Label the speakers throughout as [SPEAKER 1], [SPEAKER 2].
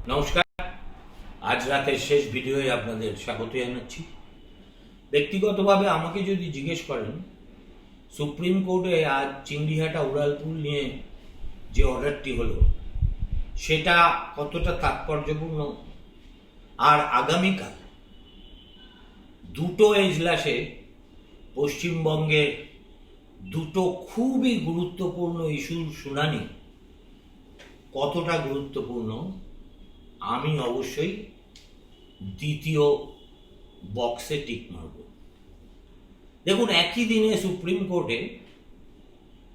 [SPEAKER 1] নমস্কার। আজ রাতের শেষ ভিডিওয়ে আপনাদের স্বাগত জানাচ্ছি। ব্যক্তিগতভাবে আমাকে যদি জিজ্ঞেস করেন, সুপ্রিম কোর্টে আজ চিংড়িহাটা উড়ালপুল নিয়ে যে অর্ডারটি হলো সেটা কতটা তাৎপর্যপূর্ণ, আর আগামীকাল দুটো এজলাসে পশ্চিমবঙ্গের দুটো খুবই গুরুত্বপূর্ণ ইস্যুর শুনানি কতটা গুরুত্বপূর্ণ, আমি অবশ্যই দ্বিতীয় বক্সে টিক মারব। দেখুন, একই দিনে সুপ্রিম কোর্টে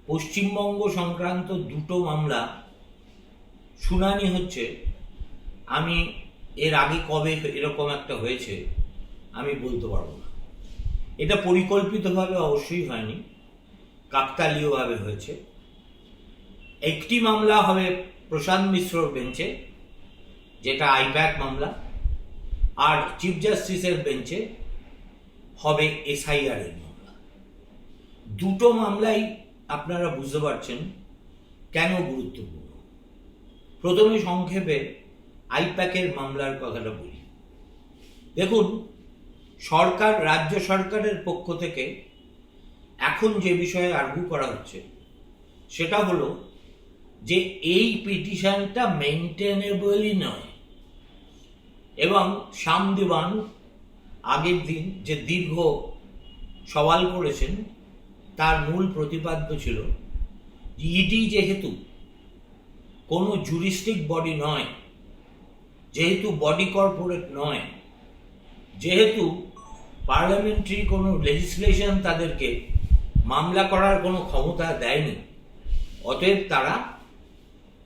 [SPEAKER 1] পশ্চিমবঙ্গ সংক্রান্ত দুটো মামলা শুনানি হচ্ছে। আমি এর আগে কবে এরকম একটা হয়েছে আমি বলতে পারবো না। এটা পরিকল্পিতভাবে অবশ্যই হয়নি, কাকতালীয়ভাবে হয়েছে। একটি মামলা হবে প্রশান্ত মিশ্রর বেঞ্চে, যেটা আইপ্যাক মামলা, আর চিফ জাস্টিসের বেঞ্চে হবে এসআইআর এর মামলা। দুটো মামলাই আপনারা বুঝতে পারছেন কেন গুরুত্বপূর্ণ। প্রথমে সংক্ষেপে আইপ্যাকের মামলার কথাটা বলি। দেখুন, সরকার, রাজ্য সরকারের পক্ষ থেকে এখন যে বিষয়ে আর্গু করা হচ্ছে সেটা হলো যে এই পিটিশনটা মেইনটেনেবলই নয়, এবং শ্যাম দেওয়ান আগের দিন যে দীর্ঘ সওয়াল করেছেন তার মূল প্রতিপাদ্য ছিল ইডি যেহেতু কোনো জুরিস্টিক বডি নয়, যেহেতু বডি কর্পোরেট নয়, যেহেতু পার্লামেন্টারি কোনো লেজিসলেশন তাদেরকে মামলা করার কোনো ক্ষমতা দেয়নি, অতএব তারা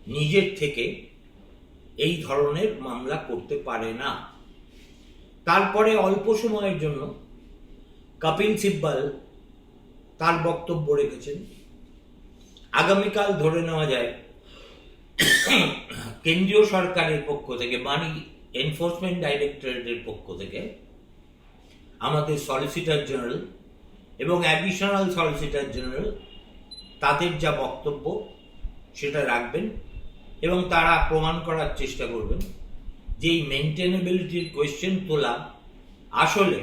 [SPEAKER 1] নিজের থেকে এই ধরনের মামলা করতে পারে না। তারপরে অল্প সময়ের জন্য কপিল সিব্বল তার বক্তব্য রেখেছেন। আগামীকাল ধরে নেওয়া যায় কেন্দ্রীয় সরকারের পক্ষ থেকে, মানি এনফোর্সমেন্ট ডাইরেক্টরেটের পক্ষ থেকে আমাদের সলিসিটর জেনারেল এবং অ্যাডিশনাল সলিসিটর জেনারেল তাদের যা বক্তব্য সেটা রাখবেন, এবং তারা প্রমাণ করার চেষ্টা করবেন যে এই মেনটেনেবিলিটির কোয়েশ্চেন তোলা আসলে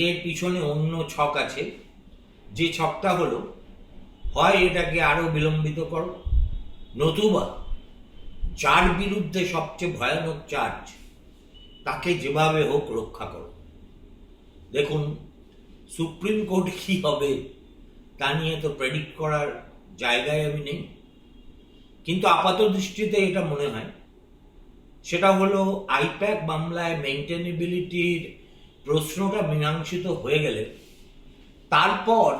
[SPEAKER 1] এর পিছনে অন্য ছক আছে। যে ছকটা হলো, হয় এটাকে আরো বিলম্বিত করো, নতুবা যার বিরুদ্ধে সবচেয়ে ভয়ানক চার্জ তাকে যেভাবে হোক রক্ষা করো। দেখুন, সুপ্রিম কোর্ট কি হবে তা নিয়ে তো প্রেডিক্ট করার জায়গায় আমি নেই, কিন্তু আপাত দৃষ্টিতে এটা মনে হয় সেটা হলো আইপ্যাক মামলায় মেইনটেনেবিলিটির প্রশ্নটা মীমাংসিত হয়ে গেলে তারপর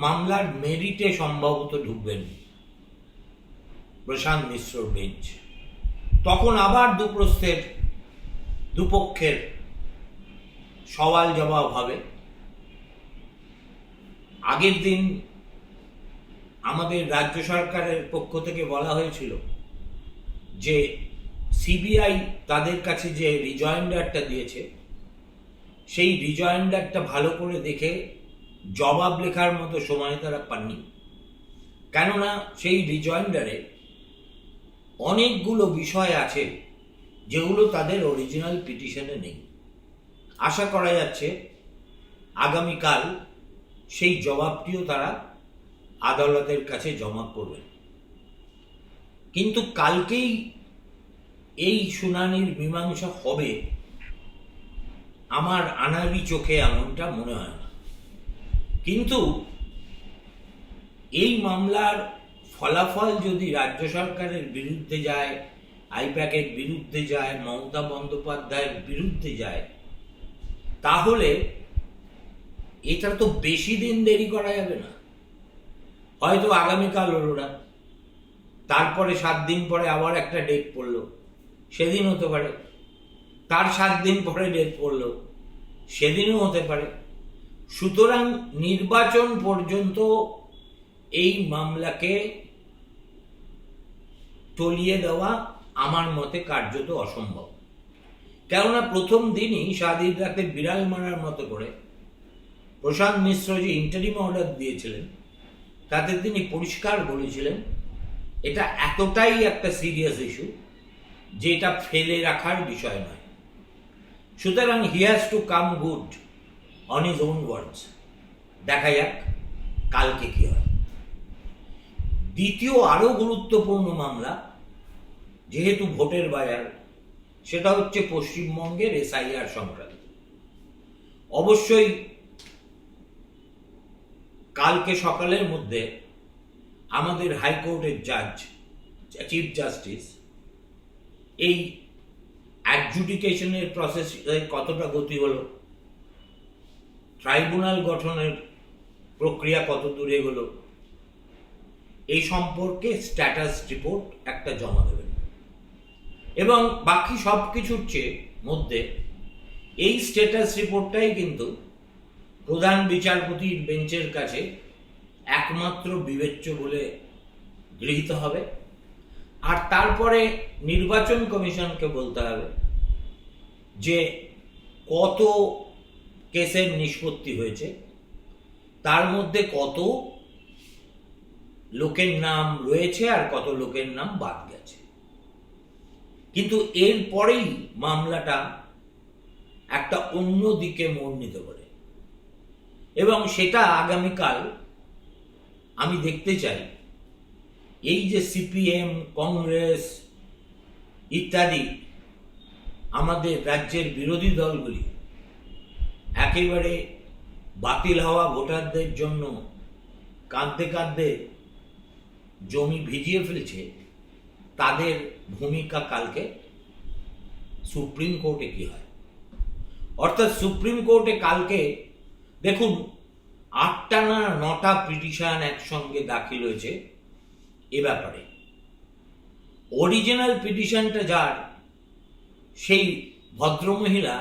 [SPEAKER 1] মামলার মেরিটে সম্ভবত ঢুকবেন প্রশান্ত মিশ্রর বেঞ্চ। তখন আবার দুপক্ষের সওয়াল জবাব হবে। আগের দিন আমাদের রাজ্য সরকারের পক্ষ থেকে বলা হয়েছিল যে সিবিআই তাদের কাছে যে রিজয়েন্ডারটা দিয়েছে সেই রিজয়েন্ডারটা ভালো করে দেখে জবাব লেখার মতো সময় তারা পাননি, কেননা সেই রিজয়েন্ডারে অনেকগুলো বিষয় আছে যেগুলো তাদের অরিজিনাল পিটিশনে নেই। আশা করা যাচ্ছে আগামীকাল সেই জবাবটিও তারা আদালতের কাছে জমা করবেন। কিন্তু কালকেই এই শুনানির মীমাংসা হবে আমার আনাড়ি চোখে এমনটা মনে হয় না। কিন্তু এই মামলার ফলাফল যদি রাজ্য সরকারের বিরুদ্ধে যায়, আইপ্যাকের বিরুদ্ধে যায়, মমতা বন্দ্যোপাধ্যায়ের বিরুদ্ধে যায়, তাহলে এটা তো বেশি দিন দেরি করা যাবে না। হয়তো আগামীকাল হলো না, তারপরে 7 দিন পরে আবার একটা ডেট পড়লো, সেদিন হতে পারে। তার 7 দিন পরে ডেট পড়লো, সেদিনও হতে পারে। সুতরাং নির্বাচন পর্যন্ত এই মামলাকে টলিয়ে দেওয়া আমার মতে কার্যত অসম্ভব। কেননা প্রথম দিনই স্বাধীন রাতে বিড়াল মারার মতো করে প্রশান্ত মিশ্র যে ইন্টারিম অর্ডার দিয়েছিলেন তাতে তিনি পরিষ্কার বলেছিলেন এটা এতটাই একটা সিরিয়াস ইস্যু যে এটা ফেলে রাখার বিষয় নয়। সুতরাং he has to come good on his own words. দেখা যাক কালকে কি হয়। দ্বিতীয় আরো গুরুত্বপূর্ণ মামলা, যেহেতু ভোটের বাজার, সেটা হচ্ছে পশ্চিমবঙ্গের এসআইআর সংক্রান্ত। অবশ্যই কালকে সকালের মধ্যে আমাদের হাইকোর্টের জাজ, চিফ জাস্টিস, এই অ্যাডজুডিকেশনের প্রসেস কতটা গতি হলো, ট্রাইব্যুনাল গঠনের প্রক্রিয়া কত দূরে হলো, এই সম্পর্কে স্ট্যাটাস রিপোর্ট একটা জমা দেবেন। এবং বাকি সব কিছুর চেয়ে মধ্যে এই স্ট্যাটাস রিপোর্টটাই কিন্তু প্রধান বিচারপতির বেঞ্চের কাছে একমাত্র বিবেচ্য বলে গৃহীত হবে। আর তারপরে নির্বাচন কমিশনকে বলতে হবে যে কত কেসের নিষ্পত্তি হয়েছে, তার মধ্যে কত লোকের নাম রয়েছে আর কত লোকের নাম বাদ গেছে। কিন্তু এরপরেই মামলাটা একটা অন্য দিকে মোড় নিতে পারে, এবং সেটা আগামীকাল আমি দেখতে চাই। এই যে সিপিএম, কংগ্রেস ইত্যাদি আমাদের রাজ্যের বিরোধী দলগুলি একেবারে বাতিল হওয়া ভোটারদের জন্য কাঁদতে কাঁদতে জমি ভিজিয়ে ফেলছে, তাদের ভূমিকা কালকে সুপ্রিম কোর্টে কি হয়। অর্থাৎ সুপ্রিম কোর্টে কালকে দেখুন 8টা না 9টা পিটিশন একসঙ্গে দাখিল হয়েছে এ ব্যাপারে। অরিজিনাল পিটিশনটা যার, সেই ভদ্রমহিলা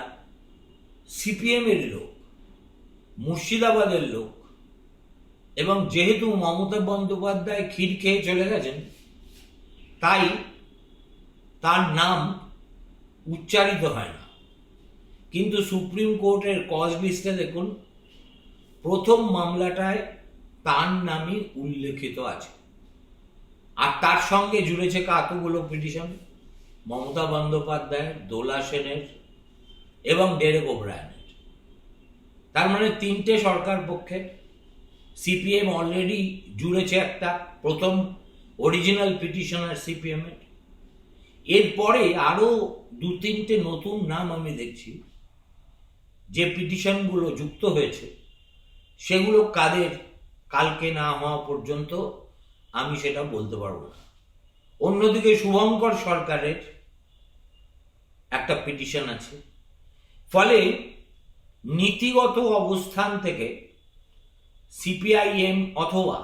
[SPEAKER 1] সিপিএম এর লোক, মুর্শিদাবাদের লোক, এবং যেহেতু মমতা বন্দ্যোপাধ্যায় ক্ষীর খেয়ে চলে গেছেন, তাই তার নাম উচ্চারিত হয় না। কিন্তু সুপ্রিম কোর্টের কজ লিস্টে দেখুন, প্রথম মামলাটায় তার নামই উল্লেখিত আছে। আর তার সঙ্গে জুড়েছে কতগুলো পিটিশন, মমতা বন্দ্যোপাধ্যায়, দোলা সেনের এবং ডেরেক ওব্রায়ানের। তার মানে 3টে সরকার পক্ষের। সিপিএম অলরেডি জুড়েছে একটা, প্রথম অরিজিনাল পিটিশনার সিপিএম এর। এরপরে আরো 2-3টে নতুন নাম আমি দেখছি যে পিটিশনগুলো যুক্ত হয়েছে, সেগুলো কাদের কালকে না হওয়া পর্যন্ত আমি সেটা বলতে পারবো না। অন্যদিকে শুভঙ্কর সরকারের একটা পিটিশন আছে। ফলে নীতিগত অবস্থান থেকে সিপিআইএম অথবা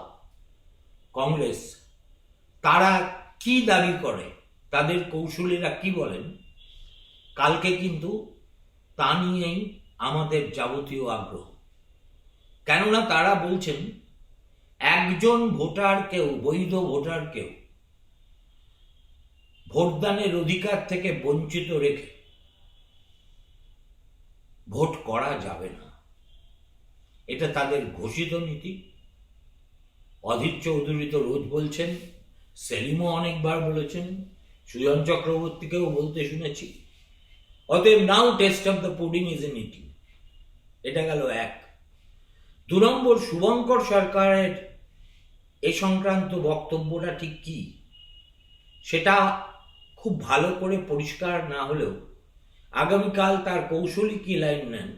[SPEAKER 1] কংগ্রেস তারা কি দাবি করে, তাদের কৌশলীরা কি বলেন, কালকে কিন্তু তা নিয়েই আমাদের যাবতীয় আগ্রহ। কেননা তারা বলছেন একজন ভোটারকেও, বৈধ ভোটারকেও ভোটদানের অধিকার থেকে বঞ্চিত রেখে ভোট করা যাবে না। এটা তাদের ঘোষিত নীতি। অধীর চৌধুরী তো রোজ বলছেন, সেলিমও অনেকবার বলেছেন, সুজন চক্রবর্তীকেও বলতে শুনেছি। অতএব now test of the pudding is in eating. এটা গেল এক। 2 নম্বর, শুভঙ্কর সরকারের এ সংক্রান্ত বক্তব্যটা ঠিক কি, সেটা খুব ভালো করে পরিষ্কার না হলেও আগামীকাল তার কৌশলী কি লাইন নেন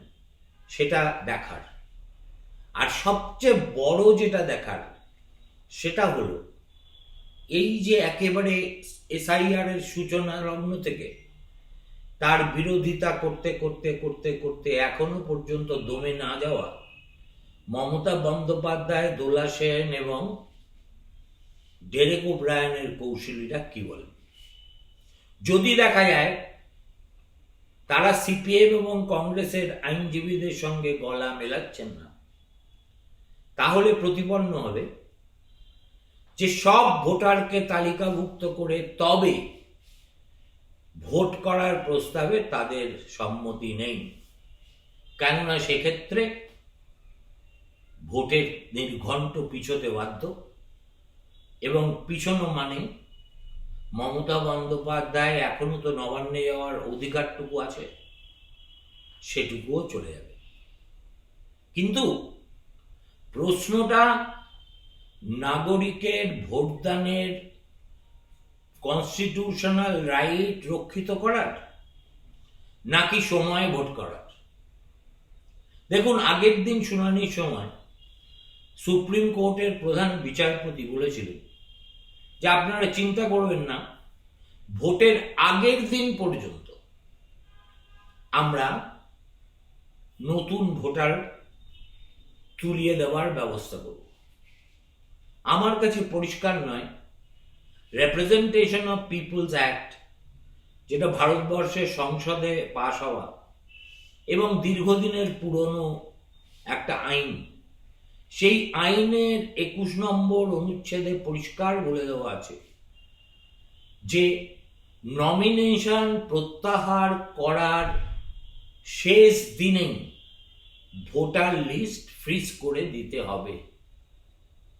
[SPEAKER 1] সেটা দেখার। আর সবচেয়ে বড় যেটা দেখার সেটা হলো এই যে একেবারে এসআইআর এর সূচনা লগ্ন থেকে তার বিরোধিতা করতে করতে করতে করতে এখনো পর্যন্ত দমে না যাওয়া মমতা বন্দ্যোপাধ্যায়, দোলা সেন এবং ডেরেক ওব্রায়ানের কৌশলীরা কি বলেন। যদি দেখা যায় তারা সিপিএম এবং কংগ্রেসের আইনজীবীদের সঙ্গে গলা মেলাচ্ছেন না, তাহলে প্রতিপন্ন হবে যে সব ভোটারকে তালিকাভুক্ত করে তবে ভোট করার প্রস্তাবে তাদের সম্মতি নেই। কেননা সেক্ষেত্রে ভোটের নির্ঘণ্ট পিছোতে বাধ্য এবং পিছনো মানে মমতা বন্দ্যোপাধ্যায় এখনো তো নবান্নে যাওয়ার অধিকারটুকু আছে, সেটুকুও চলে যাবে। কিন্তু প্রশ্নটা নাগরিকের ভোটদানের কনস্টিটিউশনাল রাইট রক্ষিত করার নাকি সময় ভোট করার। দেখুন, আগের দিন শুনানির সময় সুপ্রিম কোর্টের প্রধান বিচারপতি বলেছিলেন যে আপনারা চিন্তা করবেন না, ভোটের আগের দিন পর্যন্ত আমরা নতুন ভোটার তুলিয়ে দেওয়ার ব্যবস্থা করব। আমার কাছে পরিষ্কার নয় রিপ্রেজেন্টেশন অফ পিপলস অ্যাক্ট, যেটা ভারতবর্ষের সংসদে পাশ হওয়া এবং দীর্ঘদিনের পুরনো একটা আইন, সেই আইনের 21 নম্বর অনুচ্ছেদে পরিষ্কার বলে দেওয়া আছে যে নমিনেশন প্রত্যাহার করার শেষ দিনেই ভোটার লিস্ট ফ্রিজ করে দিতে হবে।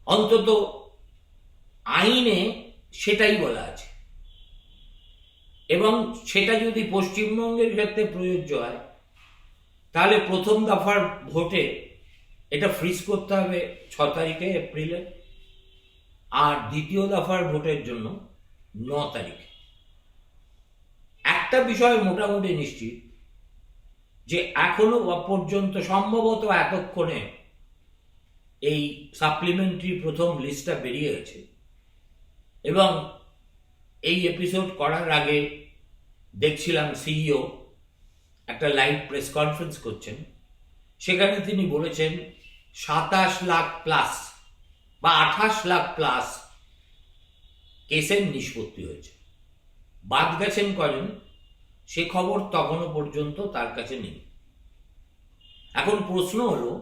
[SPEAKER 1] অন্তত আইনে সেটাই বলা আছে, এবং সেটা যদি পশ্চিমবঙ্গের ক্ষেত্রে প্রযোজ্য হয় তাহলে প্রথম দফার ভোটে এটা ফ্রিজ করতে হবে 6 তারিখে এপ্রিলে, আর দ্বিতীয় দফার ভোটের জন্য 9 তারিখে। একটা বিষয় মোটামুটি নিশ্চিত যে এখনো পর্যন্ত সম্ভবত এতক্ষণে এই সাপ্লিমেন্টারি প্রথম লিস্টটা বেরিয়ে গেছে, এবং এই এপিসোড করার আগে দেখছিলাম সিইও একটা লাইভ প্রেস কনফারেন্স করছেন, সেখানে তিনি বলেছেন 27 লাখ প্লাস বা 28 লাখ প্লাস কেসের নিষ্পত্তি হয়েছে। বাদ গেছেন করেন সে খবর তখনও পর্যন্ত তার কাছে নেই। এখন প্রশ্ন হলো,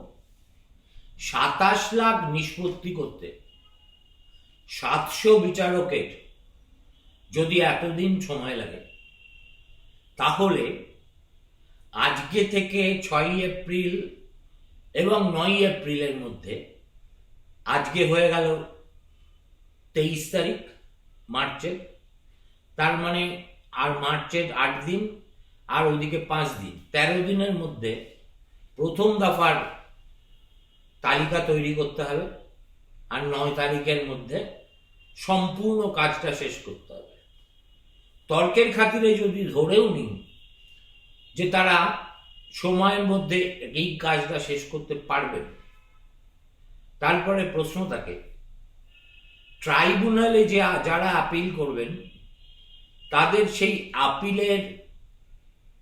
[SPEAKER 1] 27 লাখ নিষ্পত্তি করতে 700 বিচারকের যদি এতদিন সময় লাগে, তাহলে আজকে থেকে 6 এপ্রিল এবং 9 এপ্রিলের মধ্যে, আজকে হয়ে গেল 23 তারিখ মার্চের, তার মানে আর মার্চের 8 দিন আর ওদিকে 5 দিন, 13 দিনের মধ্যে প্রথম দফার তালিকা তৈরি করতে হবে, আর 9 তারিখের মধ্যে সম্পূর্ণ কাজটা শেষ করতে হবে। তর্কের খাতিরে যদি ধরেও নিই যে তারা সময়ের মধ্যে এই কাজটা শেষ করতে পারবেন, তারপরে প্রশ্ন থাকে ট্রাইব্যুনালে যে যারা আপিল করবেন তাদের সেই আপিলের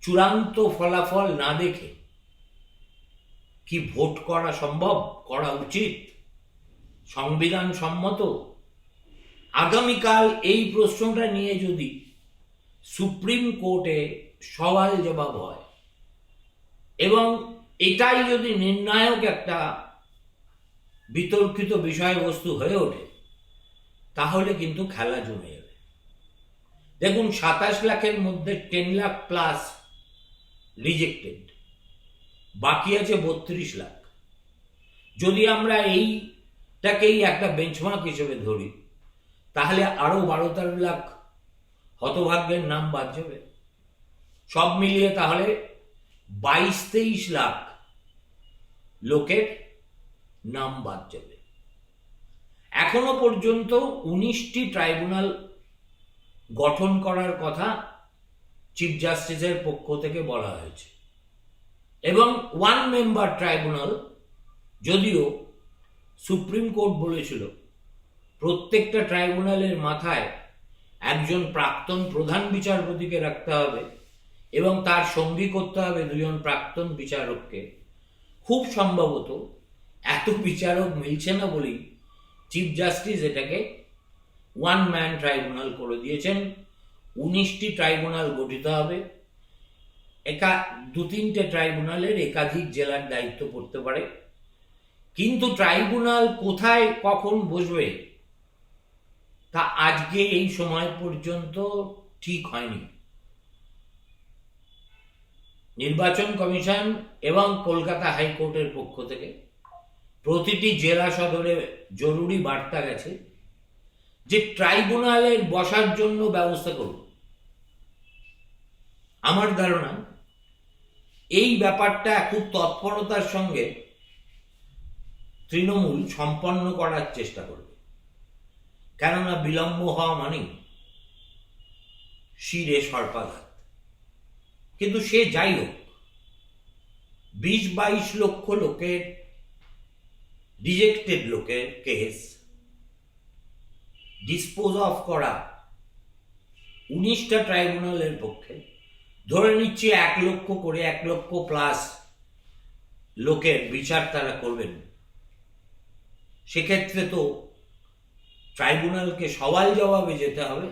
[SPEAKER 1] চূড়ান্ত ফলাফল না দেখে কি ভোট করা সম্ভব, করা উচিত, সংবিধান সম্মত? আগামীকাল এই প্রশ্নটা নিয়ে যদি সুপ্রিম কোর্টে সওয়াল জবাব হয় এবং এটাই যদি নির্ণায়ক একটা বিতর্কিত বিষয়বস্তু হয়ে ওঠে, তাহলে কিন্তু খেলা জমে যাবে। দেখুন, 27 লাখের মধ্যে 10 লাখ প্লাস রিজেক্টেড, বাকি আছে 32 লাখ। যদি আমরা এইটাকেই একটা বেঞ্চমার্ক হিসেবে ধরি, তাহলে আরো 12-13 লাখ হতভাগ্যের নাম বাদ যাবে। সব মিলিয়ে তাহলে 22-23 লাখ লোকের নাম বাদ যাবে। এখনো পর্যন্ত 19টি ট্রাইব্যুনাল গঠন করার কথা চিফ জাস্টিসের পক্ষ থেকে বলা হয়েছে, এবং 1 মেম্বার ট্রাইব্যুনাল, যদিও সুপ্রিম কোর্ট বলেছিল প্রত্যেকটা ট্রাইব্যুনালের মাথায় একজন প্রাক্তন প্রধান বিচারপতিকে রাখতে হবে এবং তার সঙ্গী করতে হবে 2 জন প্রাক্তন বিচারককে। খুব সম্ভবত এত বিচারক মিলছে না বলেই চিফ জাস্টিস এটাকে 1 ম্যান ট্রাইব্যুনাল করে দিয়েছেন। 19টি ট্রাইব্যুনাল গঠিত হবে, 2-3টে ট্রাইব্যুনালের একাধিক জেলার দায়িত্ব পড়তে পারে, কিন্তু ট্রাইব্যুনাল কোথায় কখন বসবে তা আজকে এই সময় পর্যন্ত ঠিক হয়নি। নির্বাচন কমিশন এবং কলকাতা হাইকোর্টের পক্ষ থেকে প্রতিটি জেলা সদরে জরুরি বার্তা গেছে যে ট্রাইব্যুনালের বসার জন্য ব্যবস্থা করব। আমার ধারণা এই ব্যাপারটা খুব তৎপরতার সঙ্গে তৃণমূল সম্পন্ন করার চেষ্টা করবে, কেননা বিলম্ব হওয়া মানেই শিরে সর্পাঘাত। কিন্তু সে যাই হোক, 20-22 লক্ষ লোকের রিজেক্টেড লোকের কেস ডিসপোজ অফ করা 19টা ট্রাইব্যুনালের পক্ষে, ধরে নিচ্ছি 1 লক্ষ করে 1 লক্ষ প্লাস লোকের বিচার তারা করবেন, সেক্ষেত্রে তো ট্রাইব্যুনালকে সওয়াল জবাবে যেতে হবে।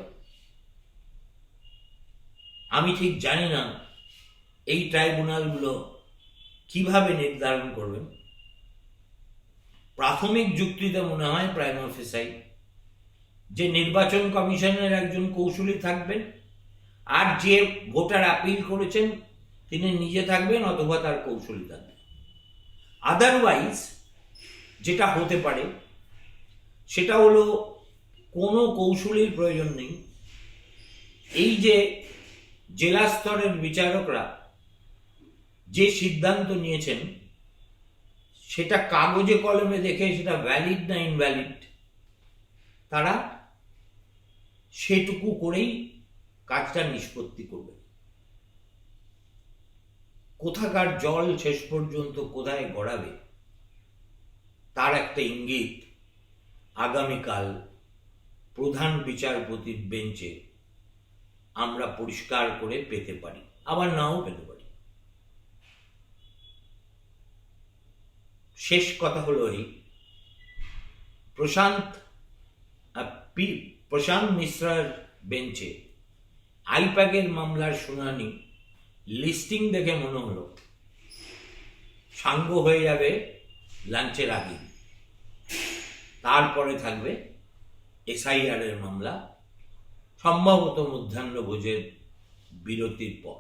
[SPEAKER 1] আমি ঠিক জানি না এই ট্রাইব্যুনালগুলো কিভাবে নির্ধারণ করবেন। প্রাথমিক যুক্তিতে মনে হয় প্রাইমা ফেসাই যে নির্বাচন কমিশনের একজন কৌশলী থাকবেন, আর যে ভোটার আপিল করেছেন তিনি নিজে থাকবেন অথবা তার কৌশলী থাকবেন। আদারওয়াইজ যেটা হতে পারে সেটা হলো কোনো কৌশলীর প্রয়োজন নেই। এই যে জেলা স্তরের বিচারকরা যে সিদ্ধান্ত নিয়েছেন সেটা কাগজে কলমে দেখে সেটা ভ্যালিড না ইনভ্যালিড, তারা সেটুকু করেই কাজটা নিষ্পত্তি করবে। কোথাকার জল শেষ পর্যন্ত কোথায় গড়াবে তার একটা ইঙ্গিত আগামীকাল প্রধান বিচারপতির বেঞ্চে আমরা পরিষ্কার করে পেতে পারি, আবার নাও পেতে পারি। শেষ কথা হলো এই, প্রশান্ত মিশ্রার বেঞ্চে আইপ্যাকের মামলার শুনানি লিস্টিং দেখে মনে হলো সাঙ্গ হয়ে যাবে লাঞ্চের আগে, তারপরে থাকবে এসআইআর এর মামলা, সম্ভবত মধ্যাহ্ন ভোজের বিরতির পর।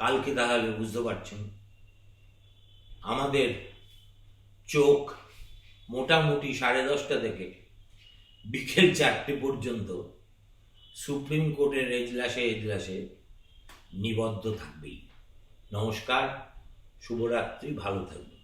[SPEAKER 1] কালকে তাহলে বুঝতে পারছেন আমাদের চোখ মোটামুটি 10:30 থেকে বিকেল 4টে পর্যন্ত সুপ্রিম কোর্টের এজলাসে নিবদ্ধ থাকবেই। নমস্কার, শুভরাত্রি, ভালো থাকবেন।